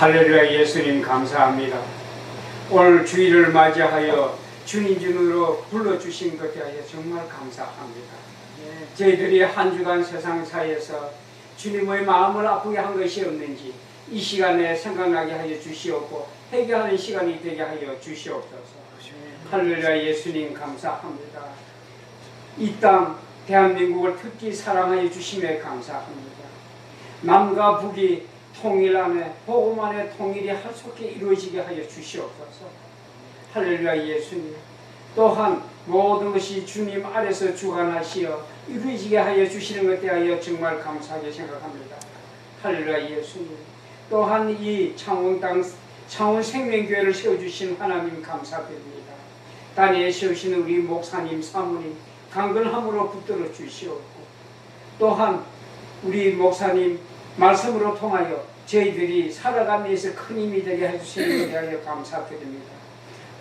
할렐루야. 예수님 감사합니다. 오늘 주일을 맞이하여 주님 주으로 불러주신 것에 대하여 정말 감사합니다. 저희들이 한 주간 세상사에서 주님의 마음을 아프게 한 것이 없는지 이 시간에 생각나게 하여 주시옵고 회개하는 시간이 되게 하여 주시옵소서. 할렐루야. 예수님 감사합니다. 이 땅 대한민국을 특히 사랑하여 주심에 감사합니다. 남과 북이 통일 안에 복음 안에 통일이 하속히 이루어지게 하여 주시옵소서. 할렐루야. 예수님 또한 모든 것이 주님 아래서 주관하시어 이루어지게 하여 주시는 것에 대하여 정말 감사하게 생각합니다. 할렐루야. 예수님 또한 이 창원 땅 창원 생명교회를 세워주신 하나님 감사드립니다. 단위에 세우시는 우리 목사님 사모님 강건함으로 붙들어 주시옵고 또한 우리 목사님 말씀으로 통하여 저희들이 살아가면서 큰 힘이 되게 해주시는 것에 대하여 감사드립니다.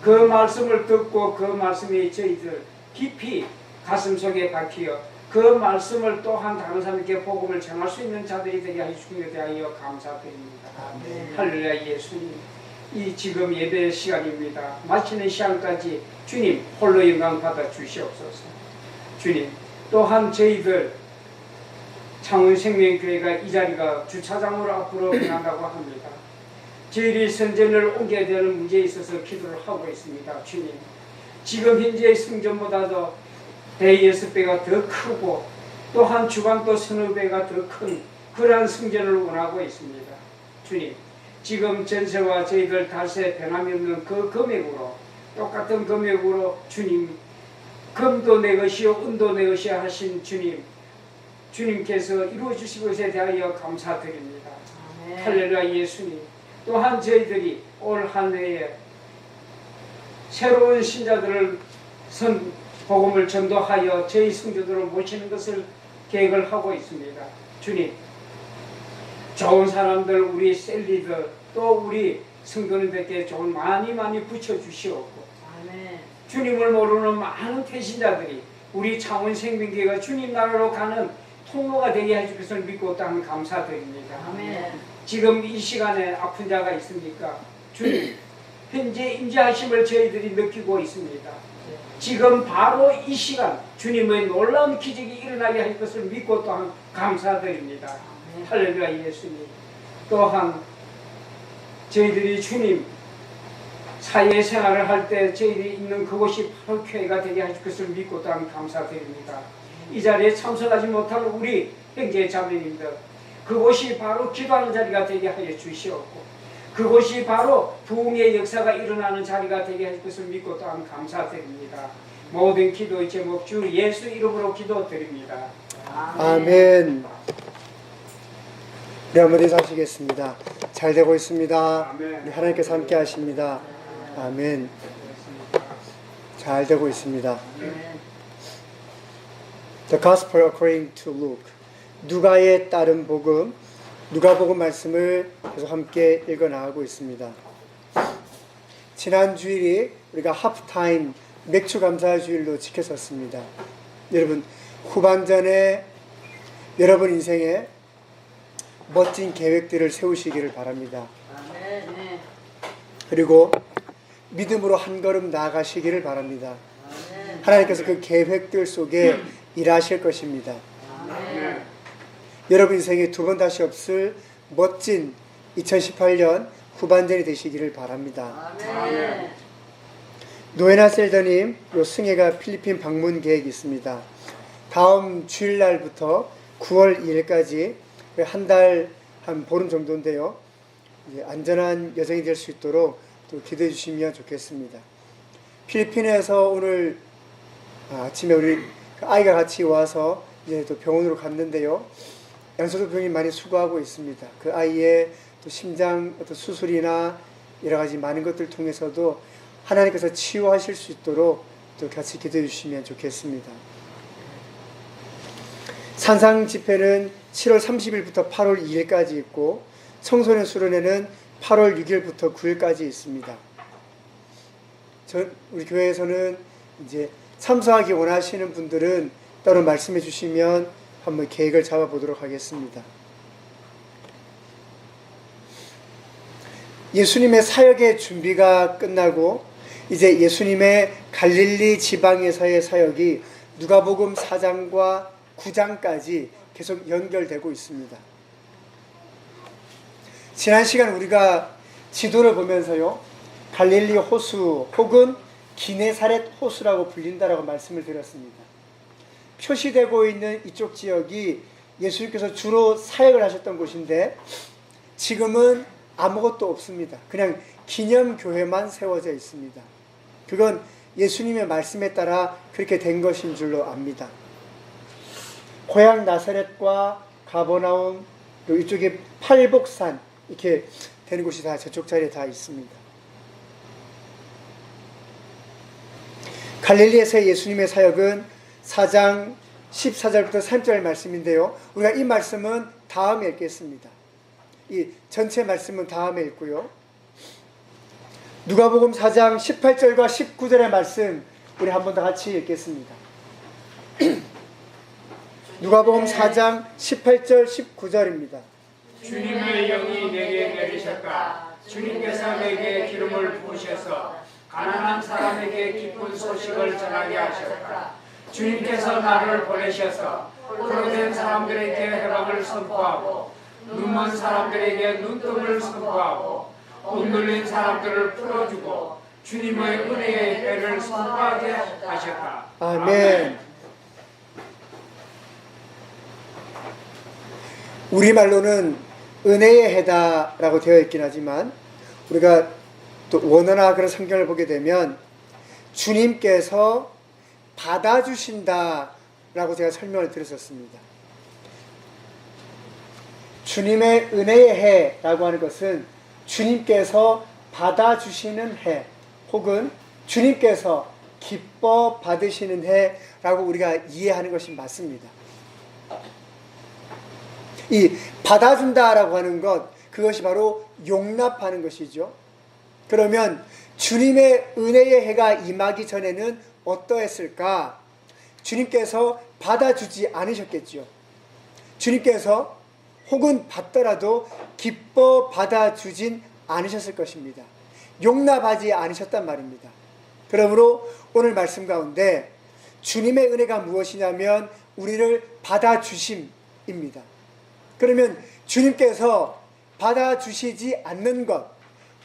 그 말씀을 듣고 그 말씀이 저희들 깊이 가슴속에 박히어 그 말씀을 또한 다른 사람에게 복음을 전할 수 있는 자들이 되게 해주시는 것에 대하여 감사드립니다. 할렐루야. 예수님 이 지금 예배 시간입니다. 마치는 시간까지 주님 홀로 영광 받아 주시옵소서. 주님 또한 저희들 창원생명교회가 이 자리가 주차장으로 앞으로 변한다고 합니다. 저희들이 선전을 옮겨야 되는 문제에 있어서 기도를 하고 있습니다. 주님 지금 현재의 성전보다도 106배가 더 크고 또한 주방도 서너 배가 더 큰 그러한 성전을 원하고 있습니다. 주님 지금 전세와 저희들 달세 변함이 없는 그 금액으로 똑같은 금액으로 주님 금도 내 것이요 은도 내 것이야 하신 주님께서 이루어주신 것에 대하여 감사드립니다. 할렐루야. 예수님 또한 저희들이 올 한 해에 새로운 신자들을 복음을 전도하여 저희 성도들을 모시는 것을 계획을 하고 있습니다. 주님 좋은 사람들 우리 셀리들 또 우리 성도님들께 좋은 많이 붙여주시옵고 주님을 모르는 많은 태신자들이 우리 창원생명교회가 주님 나라로 가는 통로가 되게 해줄 것을 믿고 땅 감사드립니다. 아멘. 지금 이 시간에 아픈 자가 있습니까? 주님 현재 임재하심을 저희들이 느끼고 있습니다. 지금 바로 이 시간 주님의 놀라운 기적이 일어나게 할 것을 믿고 또한 감사드립니다. 할렐루야. 예수님 또한 저희들이 주님 사회생활을 할 때 저희들이 있는 그곳이 바로 교회가 되게 하실 것을 믿고 또한 감사드립니다. 이 자리에 참석하지 못할 우리 형제 자매님들 그곳이 바로 기도하는 자리가 되게 하여 주시옵고 그곳이 바로 부흥의 역사가 일어나는 자리가 되게 할 것을 믿고 또한 감사드립니다. 모든 기도의 제목 주 예수 이름으로 기도드립니다. 아멘. 네, 한번 인사하시겠습니다. 잘 되고 있습니다. 아멘. 하나님께서 함께 하십니다. 아멘. 잘 되고 있습니다. The Gospel according to Luke. 누가에 따른 복음, 누가복음 말씀을 계속 함께 읽어 나가고 있습니다. 지난 주일이 우리가 하프타임 맥주 감사 주일로 지켰었습니다. 여러분 후반전에 여러분 인생에 멋진 계획들을 세우시기를 바랍니다. 그리고 믿음으로 한 걸음 나아가시기를 바랍니다. 하나님께서 그 계획들 속에 일하실 것입니다. 여러분 인생에 두 번 다시 없을 멋진 2018년 후반전이 되시기를 바랍니다. 노에나 셀더님 요 승혜가 필리핀 방문 계획이 있습니다. 다음 주일날부터 9월 2일까지 한 달 한 보름 정도인데요. 안전한 여정이 될 수 있도록 또 기도해 주시면 좋겠습니다. 필리핀에서 오늘 아침에 우리 아이가 같이 와서 이제 또 병원으로 갔는데요. 양서도 병이 많이 수고하고 있습니다. 그 아이의 또 심장 어떤 수술이나 여러 가지 많은 것들 통해서도 하나님께서 치유하실 수 있도록 또 같이 기도해 주시면 좋겠습니다. 산상 집회는 7월 30일부터 8월 2일까지 있고 청소년 수련회는 8월 6일부터 9일까지 있습니다. 우리 교회에서는 이제 참석하기 원하시는 분들은 따로 말씀해 주시면 한번 계획을 잡아보도록 하겠습니다. 예수님의 사역의 준비가 끝나고 이제 예수님의 갈릴리 지방에서의 사역이 누가복음 4장과 9장까지 계속 연결되고 있습니다. 지난 시간 우리가 지도를 보면서요, 갈릴리 호수 혹은 기네사렛 호수라고 불린다라고 말씀을 드렸습니다. 표시되고 있는 이쪽 지역이 예수님께서 주로 사역을 하셨던 곳인데 지금은 아무것도 없습니다. 그냥 기념교회만 세워져 있습니다. 그건 예수님의 말씀에 따라 그렇게 된 것인 줄로 압니다. 고향 나사렛과 가버나움, 그리고 이쪽에 팔복산 이렇게 되는 곳이 다 저쪽 자리에 다 있습니다. 갈릴리에서의 예수님의 사역은 4장 14절부터 3절 말씀인데요. 우리가 이 말씀은 다음에 읽겠습니다. 이 전체 말씀은 다음에 읽고요. 누가복음 4장 18절과 19절의 말씀 우리 한 번 더 같이 읽겠습니다. 누가복음 4장 18절 19절입니다. 주님의 영이 내게 내리셨다. 주님께서 내게 기름을 부으셔서 가난한 사람에게 기쁜 소식을 전하게 하셨다. 주님께서 나를 보내셔서 포로된 사람들에게 해방을 선포하고 눈먼 사람들에게 눈뜨을 선포하고 옥 눌린 사람들을 풀어주고 주님의 은혜의 해를 선포하게 하셨다. 아멘. 우리말로는 은혜의 해다라고 되어 있긴 하지만 우리가 또 원어나 그런 성경을 보게 되면 주님께서 받아주신다라고 제가 설명을 드렸었습니다. 주님의 은혜의 해라고 하는 것은 주님께서 받아주시는 해 혹은 주님께서 기뻐 받으시는 해라고 우리가 이해하는 것이 맞습니다. 이 받아준다라고 하는 것, 그것이 바로 용납하는 것이죠. 그러면 주님의 은혜의 해가 임하기 전에는 어떠했을까? 주님께서 받아주지 않으셨겠죠. 주님께서 혹은 받더라도 기뻐 받아주진 않으셨을 것입니다. 용납하지 않으셨단 말입니다. 그러므로 오늘 말씀 가운데 주님의 은혜가 무엇이냐면 우리를 받아주심입니다. 그러면 주님께서 받아주시지 않는 것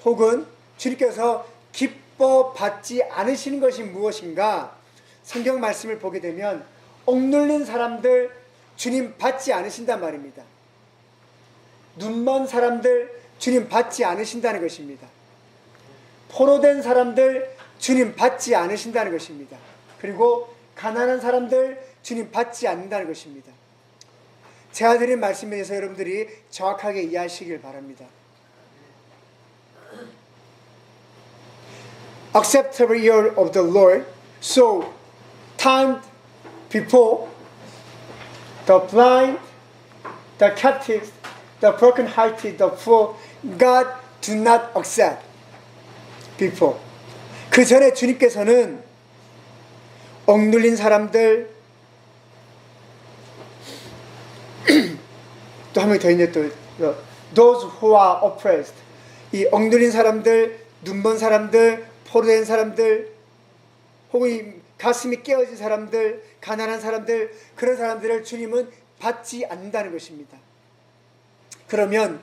혹은 주님께서 기뻐 받지 않으시는 것이 무엇인가? 성경 말씀을 보게 되면 억눌린 사람들 주님 받지 않으신단 말입니다. 눈먼 사람들 주님 받지 않으신다는 것입니다. 포로된 사람들 주님 받지 않으신다는 것입니다. 그리고 가난한 사람들 주님 받지 않는다는 것입니다. 제가 드린 말씀에 대해서 여러분들이 정확하게 이해하시길 바랍니다. Acceptable year of the Lord, so time before the blind, the captives, the broken-hearted, the poor, God do not accept before. 그 전에 주님께서는 억눌린 사람들, 또 한 명 더 있네, 또 those who are oppressed, 이 억눌린 사람들, 눈먼 사람들, 포로된 사람들, 혹은 가슴이 깨어진 사람들, 가난한 사람들, 그런 사람들을 주님은 받지 않는다는 것입니다. 그러면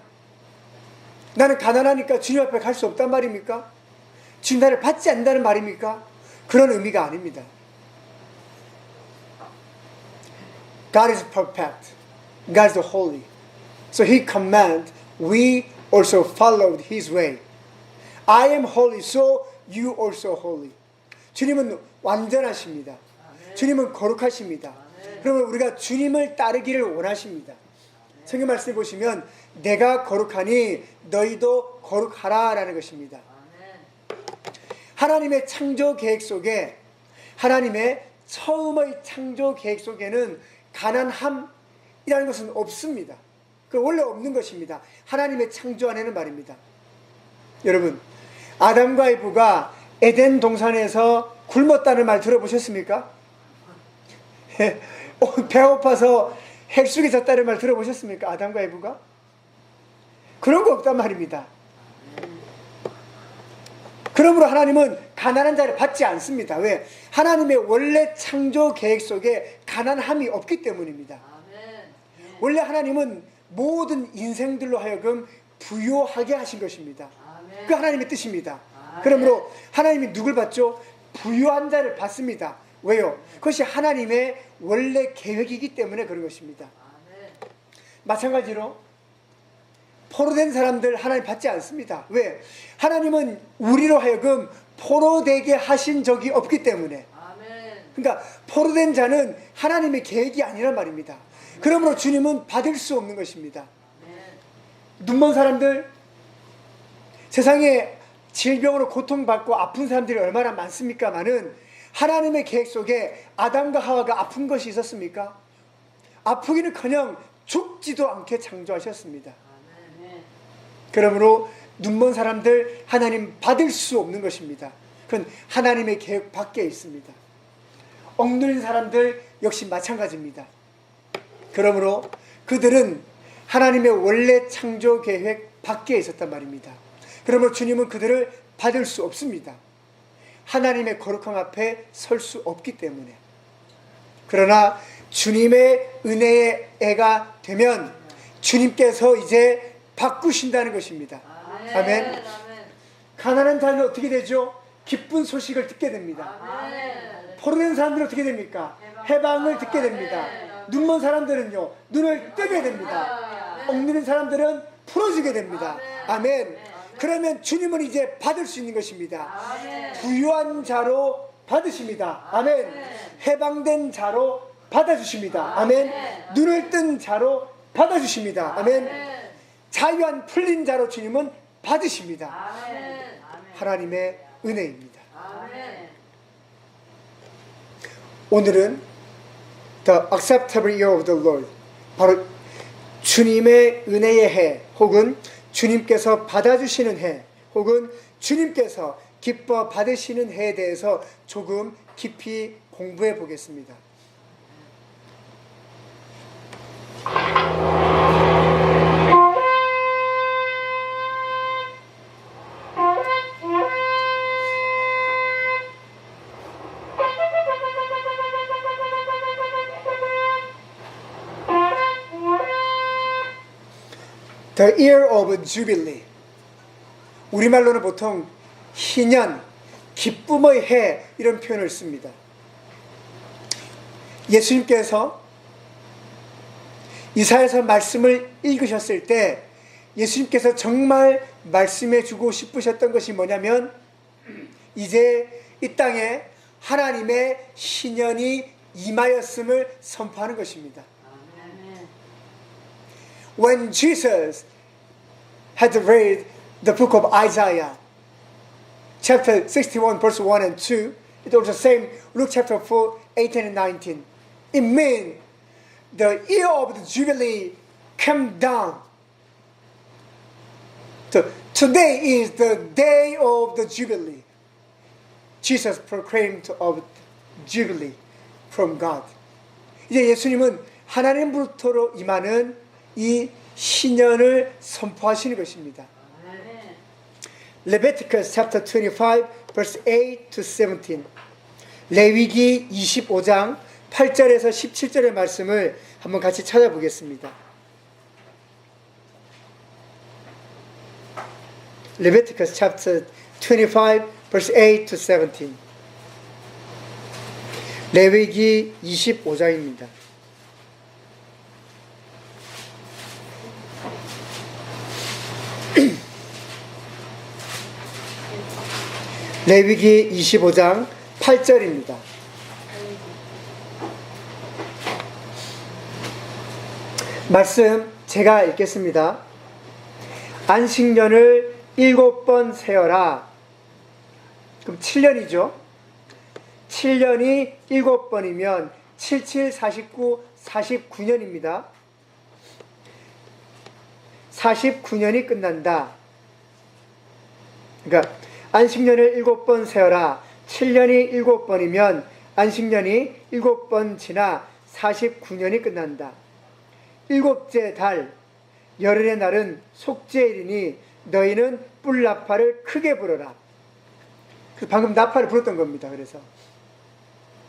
나는 가난하니까 주님 앞에 갈 수 없단 말입니까? 주님 나를 받지 않는다는 말입니까? 그런 의미가 아닙니다. God is perfect. God is holy. So He command, we also followed His way. I am holy, so you also holy. 주님은 완전하십니다. 주님은 거룩하십니다. 그러면 우리가 주님을 따르기를 원하십니다. 성경 말씀을 보시면 내가 거룩하니 너희도 거룩하라 라는 것입니다. 하나님의 창조 계획 속에, 하나님의 처음의 창조 계획 속에는 가난함이라는 것은 없습니다. 그 원래 없는 것입니다. 하나님의 창조 안에는 말입니다. 여러분, 아담과 이브가 에덴 동산에서 굶었다는 말 들어보셨습니까? 배고파서 핵숙이 졌다는 말 들어보셨습니까? 아담과 이브가? 그런 거 없단 말입니다. 그러므로 하나님은 가난한 자를 받지 않습니다. 왜? 하나님의 원래 창조 계획 속에 가난함이 없기 때문입니다. 원래 하나님은 모든 인생들로 하여금 부요하게 하신 것입니다. 그 하나님의 뜻입니다. 그러므로 하나님이 누굴 받죠? 부요한 자를 받습니다. 왜요? 그것이 하나님의 원래 계획이기 때문에 그런 것입니다. 마찬가지로 포로된 사람들 하나님 받지 않습니다. 왜? 하나님은 우리로 하여금 포로되게 하신 적이 없기 때문에. 그러니까 포로된 자는 하나님의 계획이 아니란 말입니다. 그러므로 주님은 받을 수 없는 것입니다. 눈먼 사람들, 세상에 질병으로 고통받고 아픈 사람들이 얼마나 많습니까마는 하나님의 계획 속에 아담과 하와가 아픈 것이 있었습니까? 아프기는커녕 죽지도 않게 창조하셨습니다. 그러므로 눈먼 사람들 하나님 받을 수 없는 것입니다. 그건 하나님의 계획 밖에 있습니다. 억눌린 사람들 역시 마찬가지입니다. 그러므로 그들은 하나님의 원래 창조 계획 밖에 있었단 말입니다. 그러므로 주님은 그들을 받을 수 없습니다. 하나님의 거룩함 앞에 설 수 없기 때문에. 그러나 주님의 은혜의 애가 되면 주님께서 이제 바꾸신다는 것입니다. 아멘. 가난한 자는 어떻게 되죠? 기쁜 소식을 듣게 됩니다. 포로된 사람들은 어떻게 됩니까? 해방을 듣게 됩니다. 눈먼 사람들은요, 눈을 뜨게 됩니다. 억누른 사람들은 풀어지게 됩니다. 아멘. 그러면 주님은 이제 받을 수 있는 것입니다. 부유한 자로 받으십니다. 아멘. 해방된 자로 받아주십니다. 아멘. 눈을 뜬 자로 받아주십니다. 아멘. 자유한 풀린 자로 주님은 받으십니다. 하나님의 은혜입니다. 오늘은 The Acceptable Year of the Lord, 바로 주님의 은혜의 해, 혹은 주님께서 받아주시는 해, 혹은 주님께서 기뻐 받으시는 해에 대해서 조금 깊이 공부해 보겠습니다. The year of Jubilee. 우리말로는 보통 희년, 기쁨의 해, 이런 표현을 씁니다. 예수님께서 이사야서 말씀을 읽으셨을 때 예수님께서 정말 말씀해 주고 싶으셨던 것이 뭐냐면, 이제 이 땅에 하나님의 희년이 임하였음을 선포하는 것입니다. When Jesus had read the book of Isaiah, chapter 61, verse 1 and 2, it also same Luke chapter 4, 18 and 19. It means the year of the Jubilee came down. So today is the day of the Jubilee. Jesus proclaimed of Jubilee from God. 이제 예수님은 하나님부터로 임하는 이 신년을 선포하시는 것입니다. Leviticus chapter 25 verse 8 to 17. 레위기 25장 8절에서 17절의 말씀을 한번 같이 찾아보겠습니다. Leviticus chapter 25 verse 8 to 17. 레위기 25장입니다. 레위기 25장 8절입니다. 말씀 제가 읽겠습니다. 안식년을 7번 세어라. 그럼 7년이죠. 7년이 7번이면 77, 49, 49년입니다. 49년이 끝난다. 그러니까 안식년을 7번 세어라. 7년이 7번이면 안식년이 7번 지나 49년이 끝난다. 7째 달 열흘의 날은 속죄일이니 너희는 뿔나팔을 크게 불어라. 방금 나팔을 불었던 겁니다. 그래서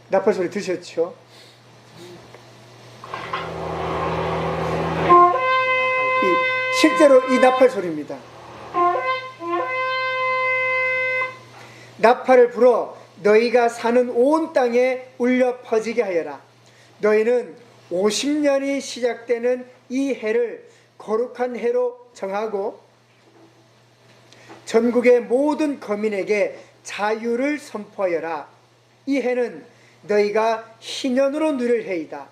나팔 소리 들으셨죠? 실제로 이 나팔 소리입니다. 나팔을 불어 너희가 사는 온 땅에 울려 퍼지게 하여라. 너희는 50년이 시작되는 이 해를 거룩한 해로 정하고 전국의 모든 거민에게 자유를 선포하여라. 이 해는 너희가 희년으로 누릴 해이다.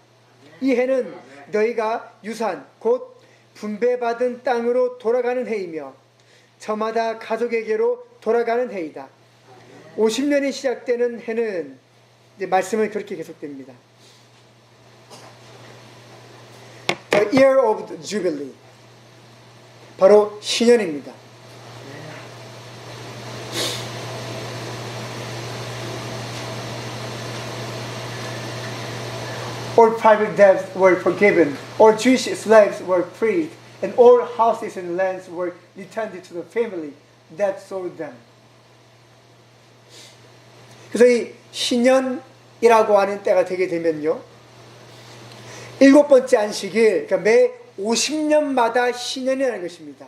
이 해는 너희가 유산 곧 분배받은 땅으로 돌아가는 해이며 저마다 가족에게로 돌아가는 해이다. 50년이 시작되는 해는 이제 말씀은 그렇게 계속됩니다. The year of the Jubilee. 바로 신년입니다. All private debts were forgiven, all Jewish slaves were freed, and all houses and lands were returned to the family that sold them. 그래서 이 신년이라고 하는 때가 되게 되면요, 7번째 안식일, 그러니까 매 50년마다 신년이라는 것입니다.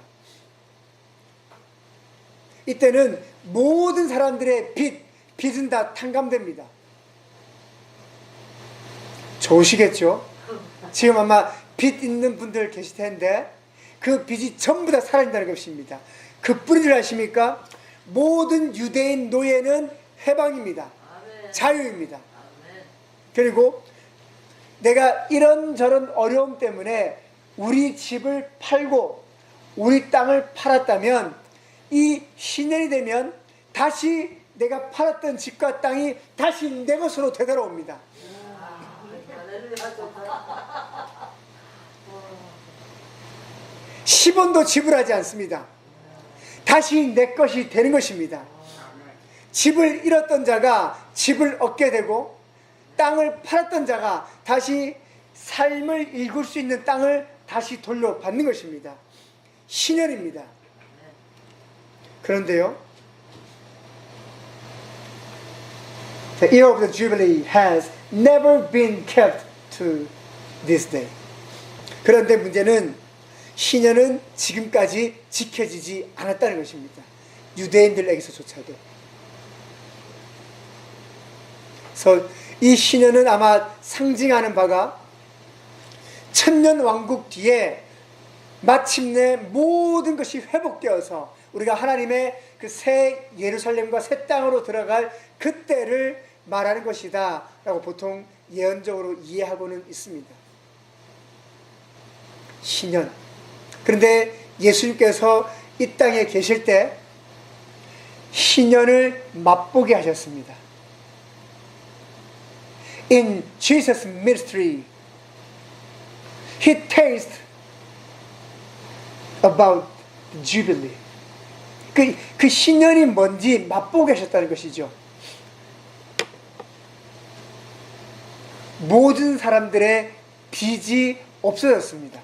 이때는 모든 사람들의 빚은 다 탕감됩니다. 좋으시겠죠? 지금 아마 빚 있는 분들 계실 텐데 그 빚이 전부 다 사라진다는 것입니다. 그 뿌리를 아십니까? 모든 유대인 노예는 해방입니다. 자유입니다. 그리고 내가 이런저런 어려움 때문에 우리 집을 팔고 우리 땅을 팔았다면 이 신년이 되면 다시 내가 팔았던 집과 땅이 다시 내 것으로 되돌아옵니다. 10원도 지불하지 않습니다. 다시 내 것이 되는 것입니다. 집을 잃었던 자가 집을 얻게 되고 땅을 팔았던 자가 다시 삶을 읽을 수 있는 땅을 다시 돌려받는 것입니다. 신년입니다. 그런데요, The year of the Jubilee has never been kept to this day. 그런데 문제는 신년은 지금까지 지켜지지 않았다는 것입니다. 유대인들에게서조차도. 그래서 이 신년은 아마 상징하는 바가 천년 왕국 뒤에 마침내 모든 것이 회복되어서 우리가 하나님의 그 새 예루살렘과 새 땅으로 들어갈 그때를 말하는 것이다 라고 보통 예언적으로 이해하고는 있습니다. 신년. 그런데 예수님께서 이 땅에 계실 때 신년을 맛보게 하셨습니다. In Jesus' ministry, He tasted about the Jubilee. 그 신년이 뭔지 맛보게 하셨다는 것이죠. 모든 사람들의 빚이 없어졌습니다.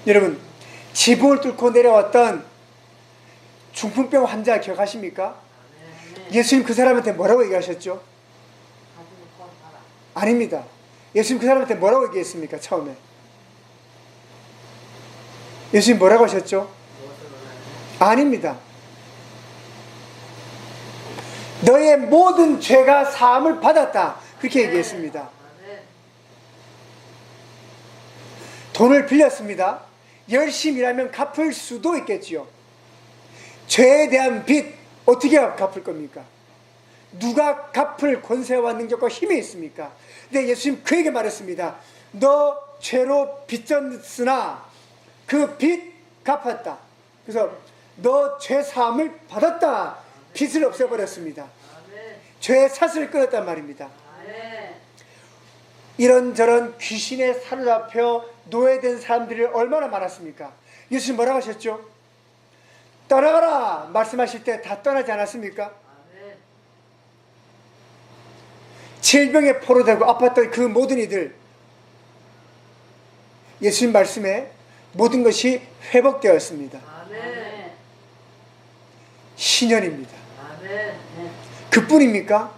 여러분, 지붕을 뚫고 내려왔던 중풍병 환자 기억하십니까? 예수님 그 사람한테 뭐라고 얘기하셨죠? 아닙니다. 예수님 그 사람한테 뭐라고 얘기했습니까? 처음에 예수님 뭐라고 하셨죠? 아닙니다. 너의 모든 죄가 사함을 받았다, 그렇게 얘기했습니다. 돈을 빌렸습니다. 열심히 일하면 갚을 수도 있겠지요. 죄에 대한 빚 어떻게 갚을 겁니까? 누가 갚을 권세와 능력과 힘이 있습니까? 근데 예수님 그에게 말했습니다. 너 죄로 빚졌으나 그 빚 갚았다. 그래서 너 죄 사함을 받았다. 빚을 없애버렸습니다. 죄의 삿을 끊었단 말입니다. 이런저런 귀신에 사로잡혀 노예된 사람들이 얼마나 많았습니까? 예수님 뭐라고 하셨죠? 떠나가라 말씀하실 때 다 떠나지 않았습니까? 질병에 포로되고 아팠던 그 모든 이들, 예수님 말씀에 모든 것이 회복되었습니다. 신년입니다. 그뿐입니까?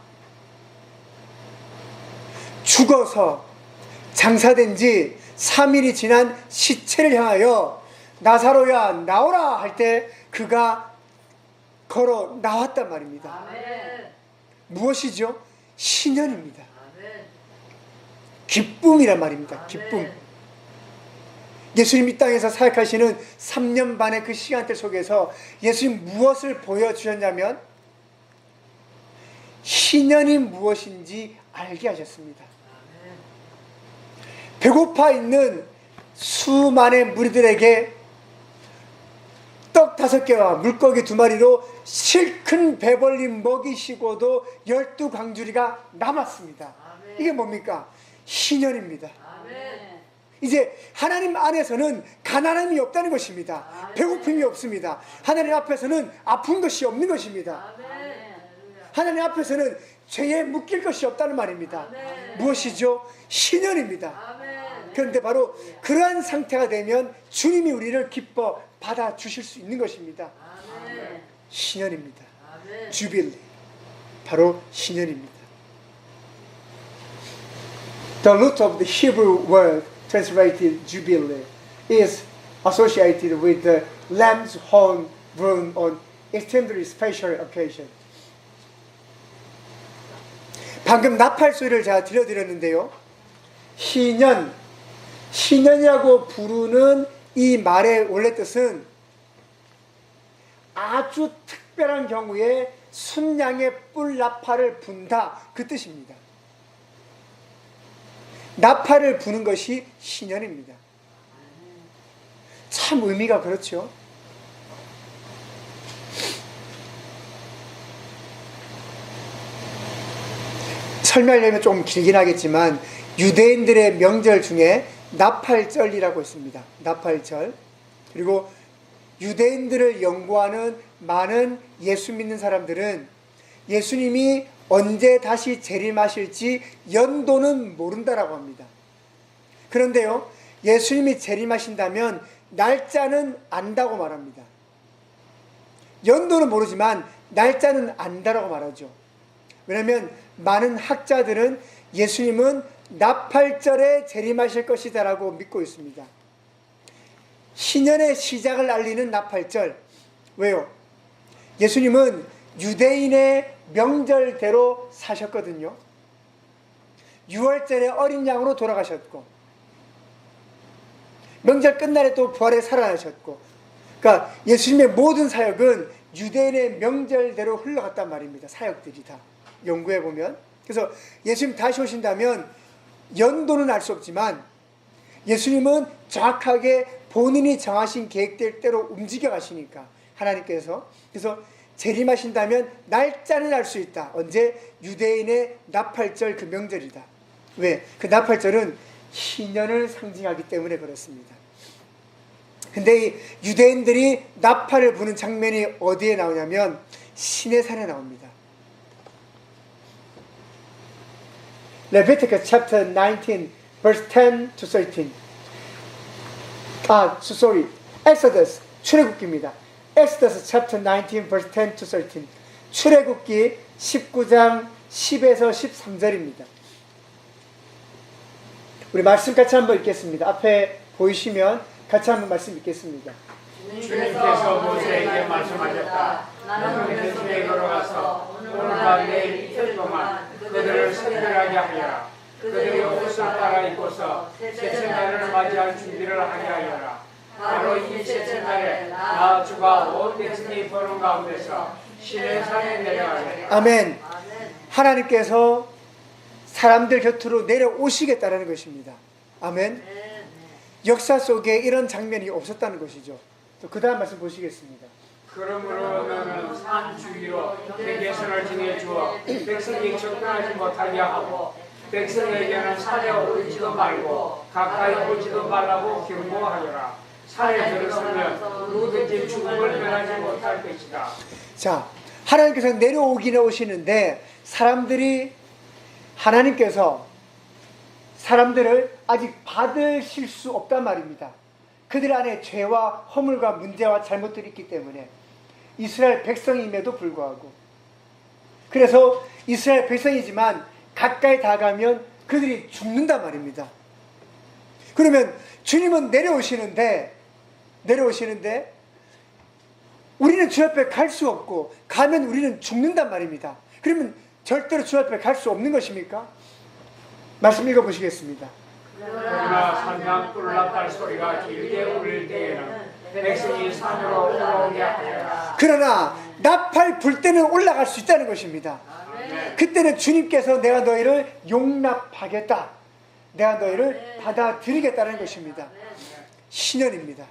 죽어서 장사된 지 3일이 지난 시체를 향하여 나사로야 나오라 할 때 그가 걸어 나왔단 말입니다. 무엇이죠? 신년입니다. 기쁨이란 말입니다. 기쁨. 예수님 이 땅에서 사역하시는 3년 반의 그 시간대 속에서 예수님 무엇을 보여주셨냐면 신년이 무엇인지 알게 하셨습니다. 배고파 있는 수많은 무리들에게 떡 5개와 물고기 2마리로 실큰 배벌리 먹이시고도 12광주리가 남았습니다. 이게 뭡니까? 신년입니다. 이제 하나님 안에서는 가난함이 없다는 것입니다. 배고픔이 없습니다. 하나님 앞에서는 아픈 것이 없는 것입니다. 하나님 앞에서는 죄에 묶일 것이 없다는 말입니다. 무엇이죠? 신년입니다. 그런데 바로 그러한 상태가 되면 주님이 우리를 기뻐 받아주실 수 있는 것입니다. 신년입니다. 주빌리. 바로 신년입니다. The root of the Hebrew word translated Jubilee is associated with the lamb's horn blown on extremely special occasion. 방금 나팔 소리를 제가 들려드렸는데요. 신년이라고 부르는 이 말의 원래 뜻은 아주 특별한 경우에 순양의 뿔 나팔을 분다 그 뜻입니다. 나팔을 부는 것이 신년입니다. 참 의미가 그렇죠. 설명하려면 좀 길긴 하겠지만 유대인들의 명절 중에 나팔절이라고 있습니다. 나팔절. 그리고 유대인들을 연구하는 많은 예수 믿는 사람들은 예수님이 언제 다시 재림하실지 연도는 모른다라고 합니다. 그런데요, 예수님이 재림하신다면 날짜는 안다고 말합니다. 연도는 모르지만 날짜는 안다라고 말하죠. 왜냐하면 많은 학자들은 예수님은 나팔절에 재림하실 것이다라고 믿고 있습니다. 신년의 시작을 알리는 나팔절. 왜요? 예수님은 유대인의 명절대로 사셨거든요. 6월절에 어린 양으로 돌아가셨고 명절 끝날에 또 부활해 살아나셨고, 그러니까 예수님의 모든 사역은 유대인의 명절대로 흘러갔단 말입니다. 사역들이 다 연구해 보면. 그래서 예수님 다시 오신다면 연도는 알 수 없지만 예수님은 정확하게 본인이 정하신 계획대로 움직여 가시니까 하나님께서. 그래서 재림하신다면 날짜는 알 수 있다. 언제? 유대인의 나팔절 그 명절이다. 왜? 그 나팔절은 신년을 상징하기 때문에 그렇습니다. 근데 이 유대인들이 나팔을 부는 장면이 어디에 나오냐면 시내산에 나옵니다. Leviticus chapter 19 verse 10 to 13. Exodus 출애굽기입니다. Exodus chapter 19 verse 10 to 13. 출애굽기 19장 10에서 13절입니다. 우리 말씀 같이 한번 읽겠습니다. 앞에 보이시면 같이 한번 말씀 읽겠습니다. 주님께서 모세에게 말씀하셨다. 나는 그들에게 걸어가서 오늘과 내일 이틀 동안 그들을 선별하게 하여라. 그들이 옷을 갈아입고서 셋째날을 맞이할 준비를 하게 하여라. 바로 이 셋째날에 나 주가 온 백성이 보는 가운데서 시내산에 내려가리라. 아멘. 하나님께서 사람들 곁으로 내려오시겠다는 것입니다. 아멘. 역사 속에 이런 장면이 없었다는 것이죠. 그 다음 말씀 보시겠습니다. 그러므로 너는 산 주위로 경계선을 정해주어 백성이 접근하지 못하게 하고 백성에게는 산에 오르지도 말고 가까이 오지도 말라고 경고하여라. 산에 들어서면 누구든지 죽음을 면하지 못할 것이다. 자, 하나님께서 내려오긴 오시는데 하나님께서 사람들을 아직 받으실 수 없단 말입니다. 그들 안에 죄와 허물과 문제와 잘못들이 있기 때문에 이스라엘 백성임에도 불구하고 그래서 이스라엘 백성이지만 가까이 다가가면 그들이 죽는단 말입니다. 그러면 주님은 내려오시는데 우리는 주 앞에 갈 수 없고 가면 우리는 죽는단 말입니다. 그러면 절대로 주 앞에 갈 수 없는 것입니까? 말씀 읽어보시겠습니다. 그러나 산당 뿔나팔 소리가 길게 울릴 때에는 백성이 산으로 올라오게 하여라. 그러나 나팔 불 때는 올라갈 수 있다는 것입니다. 그때는 주님께서 내가 너희를 용납하겠다, 내가 너희를 받아들이겠다는 것입니다. 신년입니다.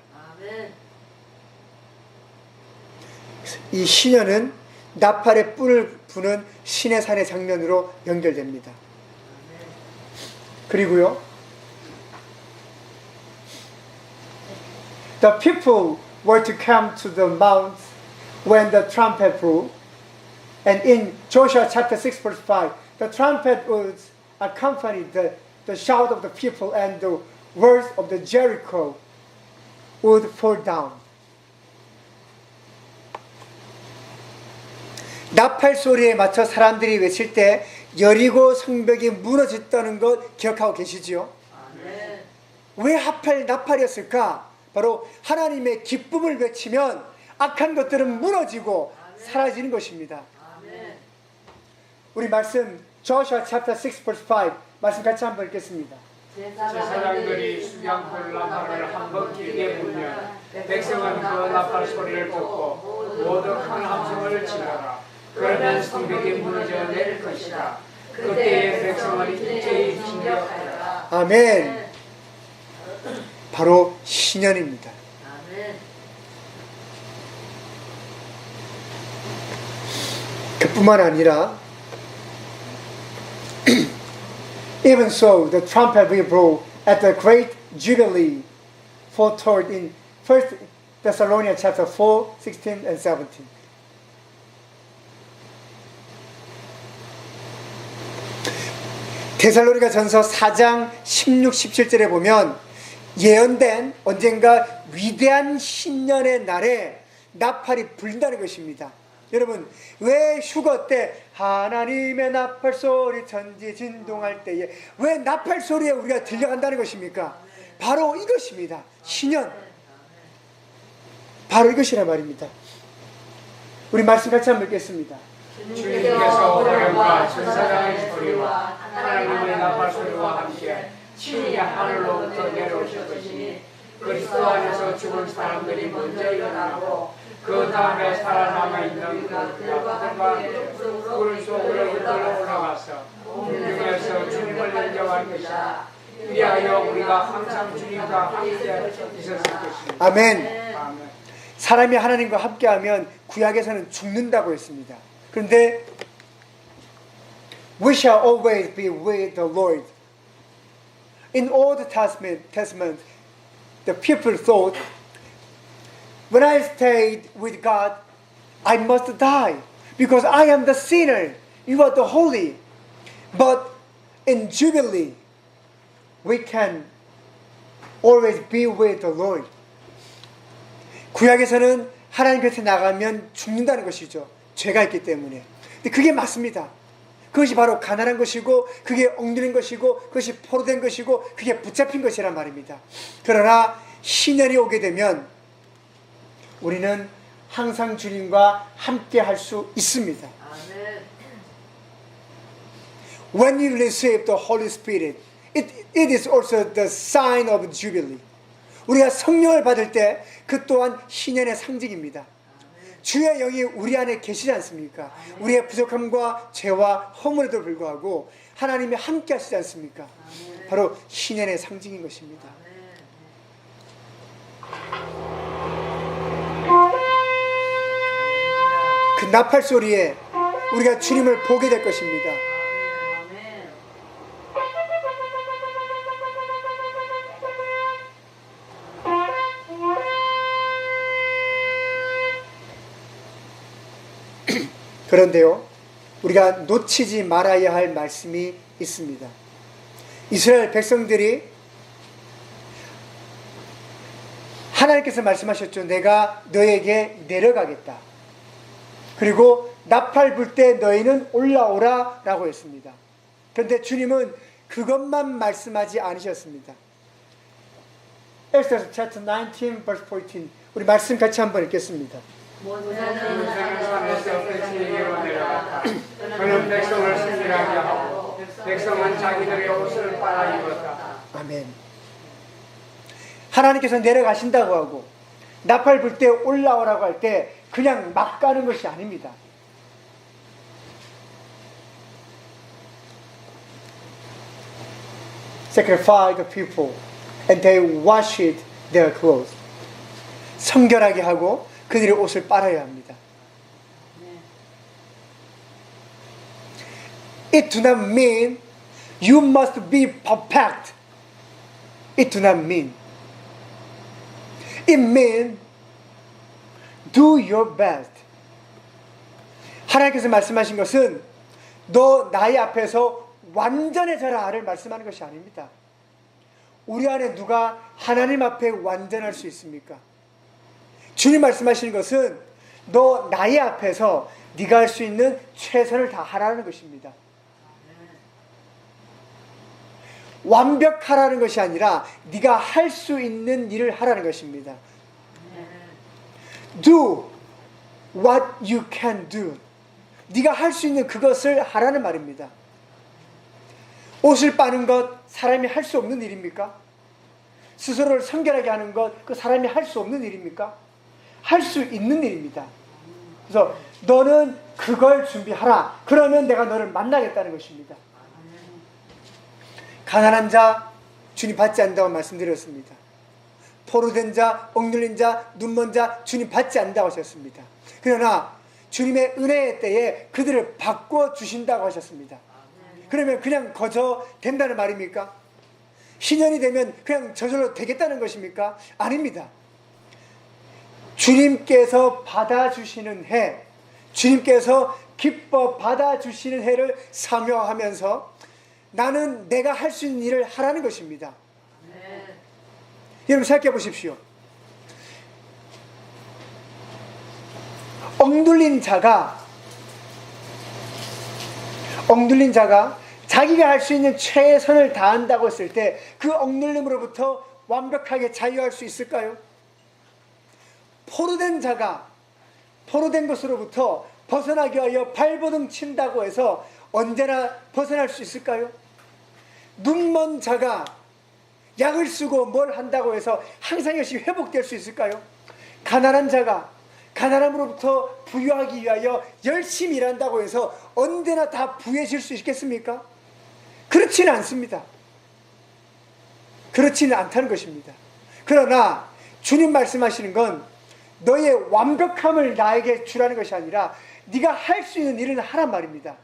이 신년은 나팔의 뿔을 부는 신의 산의 장면으로 연결됩니다. 그리고요, the people were to come to the mount when the trumpet blew. And in Joshua chapter 6 verse 5, the trumpet would accompany the shout of the people, and the words of the Jericho would fall down. 나팔 소리에 맞춰 사람들이 외칠 때 여리고 성벽이 무너졌다는 것 기억하고 계시지요? 왜 하필 나팔이었을까? 바로 하나님의 기쁨을 외치면 악한 것들은 무너지고 사라지는 것입니다. 우리 말씀 Joshua chapter 6 verse 5 말씀 같이 한번 읽겠습니다. 제사장들이 수양불 나팔을 한번 길게 불면 백성은 그 나팔 소리를 듣고 모두 큰 함성을 치더라. 그러면 성벽이 무너져 내릴 것이다. 그때의 백성은 일제히 진격하여라. 아멘. 바로 신년입니다. 그뿐만 아니라 even so, the trumpet will blow at the great jubilee foretold in 1 Thessalonians chapter 4, 16 and 17. 데살로니가 전서 4장 16, 17절에 보면 예언된 언젠가 위대한 신년의 날에 나팔이 불린다는 것입니다. 여러분, 왜 휴거 때 하나님의 나팔 소리 천지 진동할 때에 왜 나팔 소리에 우리가 들려간다는 것입니까? 바로 이것입니다. 신년. 바로 이것이란 말입니다. 우리 말씀 같이 한번 읽겠습니다. 주님께서 호령과 천사장의 소리와 하나님의 나팔 소리와 함께 친히 하늘로부터 내려오실 것이니 그리스도 안에서 죽은 사람들이 먼저 일어나고 그 다음에 살아남아 있는 그들과 굴 속으로 올라가서 공중에서 주님을 영접할 것이다. 위하여 우리가 항상 주님과 함께 있었을 것입니다. 아멘. 아멘. 사람이 하나님과 함께하면 구약에서는 죽는다고 했습니다. 그런데 we shall always be with the Lord. In Old Testament, the people thought, when I stayed with God, I must die because I am the sinner. You are the holy. But in Jubilee, we can always be with the Lord. 구약에서는 하나님 곁에 나가면 죽는다는 것이죠. 죄가 있기 때문에. 근데 그게 맞습니다. 그것이 바로 가난한 것이고 그게 엉드는 것이고 그것이 포로된 것이고 그게 붙잡힌 것이란 말입니다. 그러나 신년이 오게 되면 우리는 항상 주님과 함께 할 수 있습니다. When you receive the Holy Spirit, it is also the sign of Jubilee. 우리가 성령을 받을 때 그 또한 신년의 상징입니다. 주의 영이 우리 안에 계시지 않습니까? 우리의 부족함과 죄와 허물에도 불구하고 하나님이 함께 하시지 않습니까? 바로 신년의 상징인 것입니다. 그 나팔 소리에 우리가 주님을 보게 될 것입니다. 그런데요, 우리가 놓치지 말아야 할 말씀이 있습니다. 이스라엘 백성들이 하나님께서 말씀하셨죠. 내가 너에게 내려가겠다. 그리고 나팔 불 때 너희는 올라오라 라고 했습니다. 그런데 주님은 그것만 말씀하지 않으셨습니다. Exodus chapter 19 verse 14 우리 말씀 같이 한번 읽겠습니다. 모세는 산에서 백성에게로 내려갔다. 그는 백성을 승리하게 하고 백성은 자기들의 옷을 빨아 입었다. 아멘. 하나님께서 내려가신다고 하고 나팔 불 때 올라오라고 할 때 그냥 막 가는 것이 아닙니다. Sacrifice the people and they washed their clothes. 성결하게 하고 그들의 옷을 빨아야 합니다. It do not mean you must be perfect. It do not mean. It means do your best. 하나님께서 말씀하신 것은 너 나의 앞에서 완전해져라를 말씀하는 것이 아닙니다. 우리 안에 누가 하나님 앞에 완전할 수 있습니까? 주님 말씀하시는 것은 너 나의 앞에서 네가 할 수 있는 최선을 다하라는 것입니다. 완벽하라는 것이 아니라 네가 할 수 있는 일을 하라는 것입니다. Do what you can do. 네가 할 수 있는 그것을 하라는 말입니다. 옷을 빠는 것 사람이 할 수 없는 일입니까? 스스로를 성결하게 하는 것 그 사람이 할 수 없는 일입니까? 할 수 있는 일입니다. 그래서 너는 그걸 준비하라. 그러면 내가 너를 만나겠다는 것입니다. 가난한 자 주님 받지 않는다고 말씀드렸습니다. 포로된 자, 억눌린 자, 눈먼 자 주님 받지 않는다고 하셨습니다. 그러나 주님의 은혜의 때에 그들을 바꿔주신다고 하셨습니다. 그러면 그냥 거저 된다는 말입니까? 신년이 되면 그냥 저절로 되겠다는 것입니까? 아닙니다. 주님께서 받아주시는 해, 주님께서 기뻐 받아주시는 해를 사모하면서 나는 내가 할 수 있는 일을 하라는 것입니다. 여러분 생각해 보십시오. 억눌린 자가 자기가 할 수 있는 최선을 다한다고 했을 때 그 억눌림으로부터 완벽하게 자유할 수 있을까요? 포로된 자가 포로된 것으로부터 벗어나기 위하여 발버둥 친다고 해서 언제나 벗어날 수 있을까요? 눈먼 자가 약을 쓰고 뭘 한다고 해서 항상 열심히 회복될 수 있을까요? 가난한 자가 가난함으로부터 부유하기 위하여 열심히 일한다고 해서 언제나 다 부유해질 수 있겠습니까? 그렇지는 않습니다. 그렇지는 않다는 것입니다. 그러나 주님 말씀하시는 건 너의 완벽함을 나에게 주라는 것이 아니라 네가 할 수 있는 일을 하란 말입니다.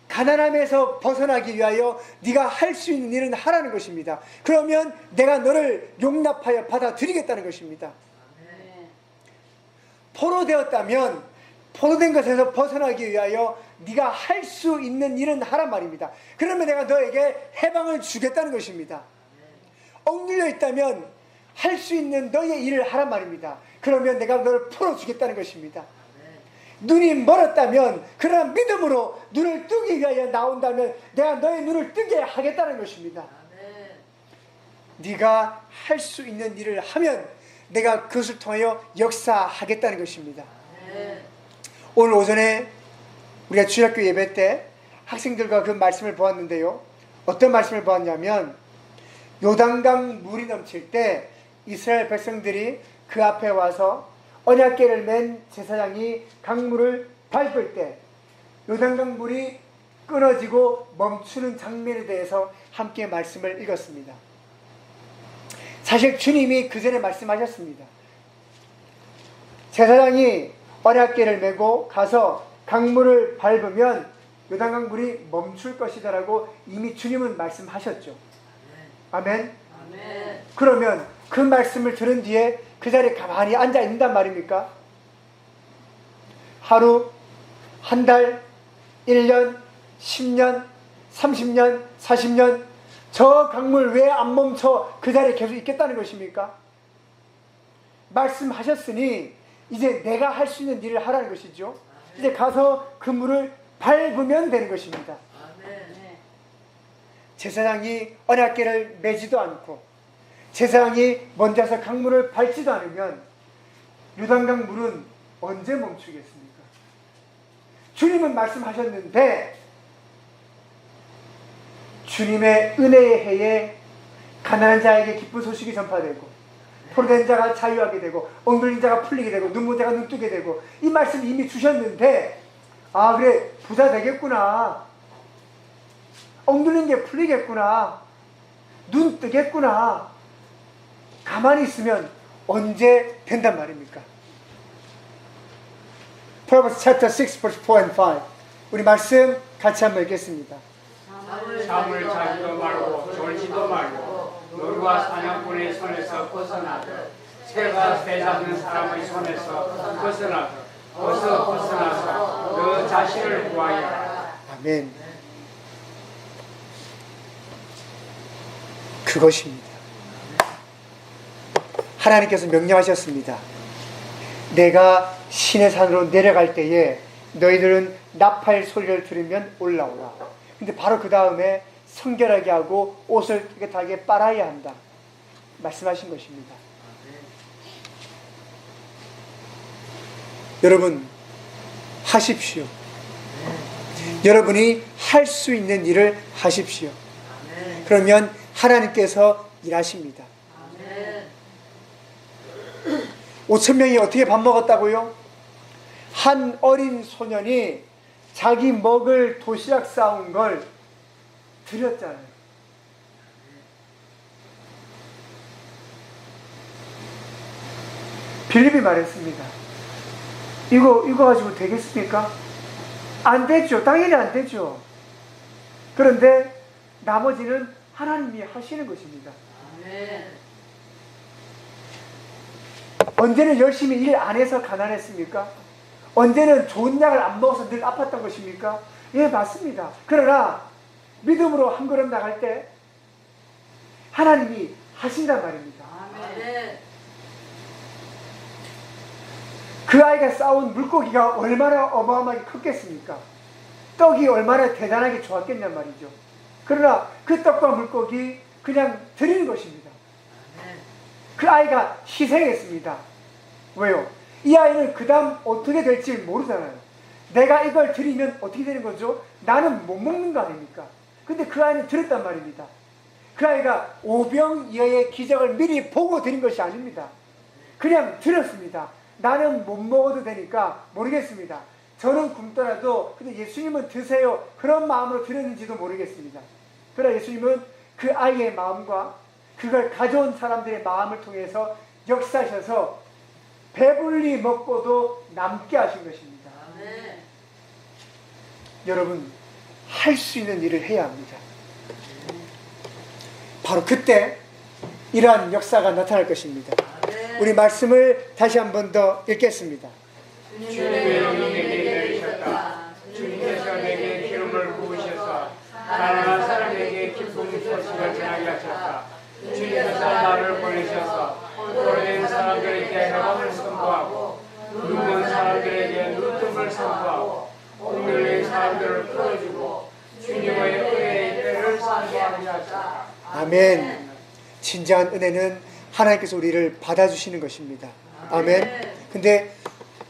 가난함에서 벗어나기 위하여 네가 할 수 있는 일은 하라는 것입니다. 그러면 내가 너를 용납하여 받아들이겠다는 것입니다. 포로되었다면 포로된 것에서 벗어나기 위하여 네가 할 수 있는 일은 하란 말입니다. 그러면 내가 너에게 해방을 주겠다는 것입니다. 억눌려 있다면 할 수 있는 너의 일을 하란 말입니다. 그러면 내가 너를 풀어주겠다는 것입니다. 눈이 멀었다면 그러나 믿음으로 눈을 뜨기 위하여 나온다면 내가 너의 눈을 뜨게 하겠다는 것입니다. 네가 할 수 있는 일을 하면 내가 그것을 통하여 역사하겠다는 것입니다. 오늘 오전에 우리가 주일학교 예배 때 학생들과 그 말씀을 보았는데요. 어떤 말씀을 보았냐면 요단강 물이 넘칠 때 이스라엘 백성들이 그 앞에 와서 언약궤를 맨 제사장이 강물을 밟을 때 요단강 물이 끊어지고 멈추는 장면에 대해서 함께 말씀을 읽었습니다. 사실 주님이 그 전에 말씀하셨습니다. 제사장이 언약궤를 메고 가서 강물을 밟으면 요단강 물이 멈출 것이다라고 이미 주님은 말씀하셨죠. 아멘. 그러면 그 말씀을 들은 뒤에 그 자리에 가만히 앉아 있는단 말입니까? 하루, 한 달, 1년, 10년, 30년, 40년 저 강물 왜 안 멈춰 그 자리에 계속 있겠다는 것입니까? 말씀하셨으니 이제 내가 할 수 있는 일을 하라는 것이죠. 이제 가서 그물을 밟으면 되는 것입니다. 제사장이 언약궤를 매지도 않고 제사장이 먼저 서 강물을 밟지도 않으면 요단강 물은 언제 멈추겠습니까? 주님은 말씀하셨는데 주님의 은혜의 해에 가난한 자에게 기쁜 소식이 전파되고 포로된 자가 자유하게 되고 엉들린 자가 풀리게 되고 눈먼 자가 눈뜨게 되고 이 말씀 이미 주셨는데 아 그래 부자 되겠구나, 엉들린 게 풀리겠구나, 눈 뜨겠구나, 가만히 있으면 언제 된단 말입니까? Proverbs chapter 6 verse 4 and 5 우리 말씀 같이 한번 읽겠습니다. 잠을 자지도 말고 졸지도 말고 놀과 사냥꾼의 손에서 벗어나듯 새가 배 잡는 사람의 손에서 벗어나듯 어서 벗어나서 너 자신을 구하여라. 아멘. 그것입니다. 하나님께서 명령하셨습니다. 내가 신의 산으로 내려갈 때에 너희들은 나팔 소리를 들으면 올라오라. 근데 바로 그 다음에 성결하게 하고 옷을 깨끗하게 빨아야 한다 말씀하신 것입니다. 여러분 하십시오. 여러분이 할 수 있는 일을 하십시오. 그러면 하나님께서 일하십니다. 5,000명이 어떻게 밥 먹었다고요? 한 어린 소년이 자기 먹을 도시락 싸온 걸 드렸잖아요. 빌립이 말했습니다. 이거 가지고 되겠습니까? 안 되죠. 당연히 안 되죠. 그런데 나머지는 하나님이 하시는 것입니다. 언제는 열심히 일 안 해서 가난했습니까? 언제는 좋은 약을 안 먹어서 늘 아팠던 것입니까? 예, 맞습니다. 그러나 믿음으로 한 걸음 나갈 때 하나님이 하신단 말입니다. 그 아이가 싸운 물고기가 얼마나 어마어마하게 컸겠습니까? 떡이 얼마나 대단하게 좋았겠냔 말이죠. 그러나 그 떡과 물고기 그냥 드리는 것입니다. 그 아이가 희생했습니다. 왜요? 이 아이는 그 다음 어떻게 될지 모르잖아요. 내가 이걸 드리면 어떻게 되는 거죠? 나는 못 먹는 거 아닙니까? 근데 그 아이는 드렸단 말입니다. 그 아이가 오병이어의 기적을 미리 보고 드린 것이 아닙니다. 그냥 드렸습니다. 나는 못 먹어도 되니까 모르겠습니다. 저는 굶더라도 근데 예수님은 드세요. 그런 마음으로 드렸는지도 모르겠습니다. 그러나 예수님은 그 아이의 마음과 그걸 가져온 사람들의 마음을 통해서 역사하셔서 배불리 먹고도 남게 하신 것입니다. 여러분 할 수 있는 일을 해야 합니다. 바로 그때 이러한 역사가 나타날 것입니다. 우리 말씀을 다시 한 번 더 읽겠습니다. 주님의 영이 내게 내리셨다. 주님께서 내게 기름을 부으셔서 가난한 사람에게 기쁨 소식을 전하게 하셨다. 주님께서 나를 보내셔서 포로된 사람들에게 회복을 선포하고 눈먼 사람들에게 눈뜸을 선포하고 엉들린 사람들을 풀어주고 주님의 은혜의 때를 선포하게 하셨다. 아멘. 진정한 은혜는 하나님께서 우리를 받아주시는 것입니다. 아멘. 근데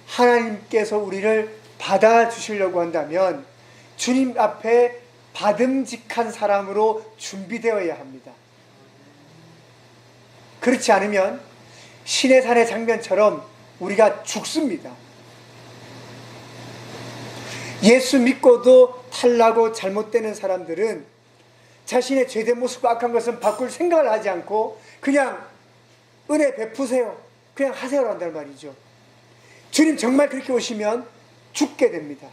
하나님께서 우리를 받아주시려고 한다면 주님 앞에 받음직한 사람으로 준비되어야 합니다. 그렇지 않으면 신의 산의 장면처럼 우리가 죽습니다. 예수 믿고도 탈나고 잘못되는 사람들은 자신의 죄된 모습과 악한 것은 바꿀 생각을 하지 않고 그냥 은혜 베푸세요, 그냥 하세요라고 한다는 말이죠. 주님 정말 그렇게 오시면 죽게 됩니다.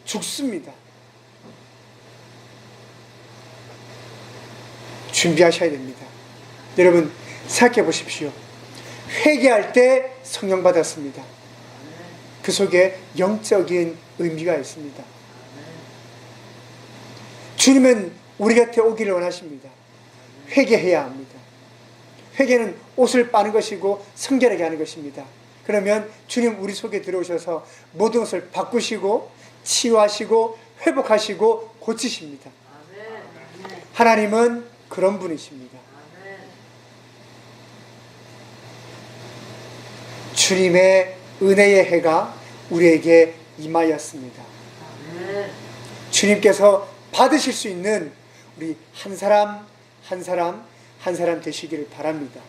죽습니다. 준비하셔야 됩니다. 여러분 생각해 보십시오. 회개할 때 성령 받았습니다. 그 속에 영적인 의미가 있습니다. 주님은 우리 곁에 오기를 원하십니다. 회개해야 합니다. 회개는 옷을 빠는 것이고 성결하게 하는 것입니다. 그러면 주님 우리 속에 들어오셔서 모든 것을 바꾸시고 치유하시고 회복하시고 고치십니다. 하나님은 그런 분이십니다. 주님의 은혜의 해가 우리에게 임하였습니다. 주님께서 받으실 수 있는 우리 한 사람 한 사람 한 사람 되시기를 바랍니다.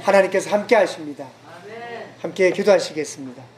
하나님께서 함께 하십니다. 함께 기도하시겠습니다.